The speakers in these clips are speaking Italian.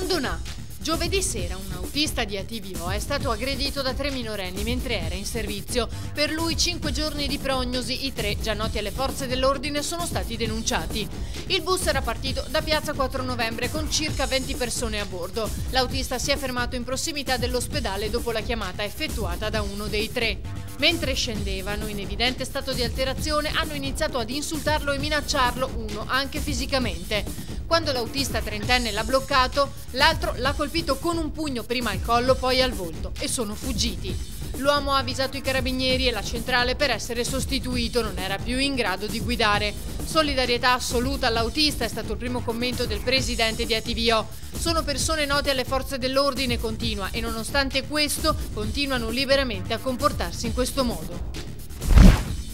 Bandonà. Giovedì sera un autista di ATVO è stato aggredito da 3 minorenni mentre era in servizio. Per lui 5 giorni di prognosi, i 3, già noti alle forze dell'ordine, sono stati denunciati. Il bus era partito da piazza 4 novembre con circa 20 persone a bordo. L'autista si è fermato in prossimità dell'ospedale dopo la chiamata effettuata da uno dei 3. Mentre scendevano, in evidente stato di alterazione, hanno iniziato ad insultarlo e minacciarlo, uno anche fisicamente. Quando l'autista trentenne l'ha bloccato, l'altro l'ha colpito con un pugno prima al collo, poi al volto, e sono fuggiti. L'uomo ha avvisato i carabinieri e la centrale per essere sostituito, non era più in grado di guidare. Solidarietà assoluta all'autista è stato il primo commento del presidente di ATVO. Sono persone note alle forze dell'ordine, continua, e nonostante questo continuano liberamente a comportarsi in questo modo.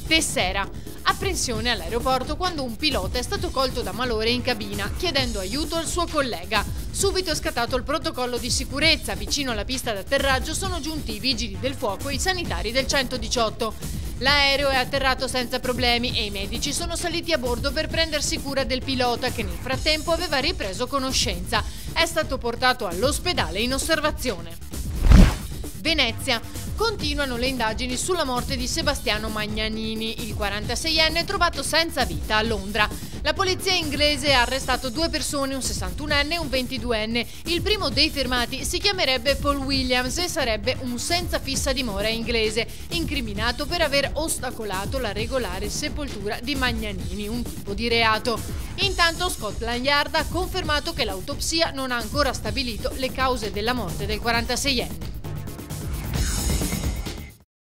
Tessera. Apprensione all'aeroporto quando un pilota è stato colto da malore in cabina, chiedendo aiuto al suo collega. Subito è scattato il protocollo di sicurezza. Vicino alla pista d'atterraggio sono giunti i vigili del fuoco e i sanitari del 118. L'aereo è atterrato senza problemi e i medici sono saliti a bordo per prendersi cura del pilota, che nel frattempo aveva ripreso conoscenza. È stato portato all'ospedale in osservazione. Venezia. Continuano le indagini sulla morte di Sebastiano Magnanini, il 46enne trovato senza vita a Londra. La polizia inglese ha arrestato 2 persone, un 61enne e un 22enne. Il primo dei fermati si chiamerebbe Paul Williams e sarebbe un senza fissa dimora inglese, incriminato per aver ostacolato la regolare sepoltura di Magnanini, un tipo di reato. Intanto Scotland Yard ha confermato che l'autopsia non ha ancora stabilito le cause della morte del 46enne.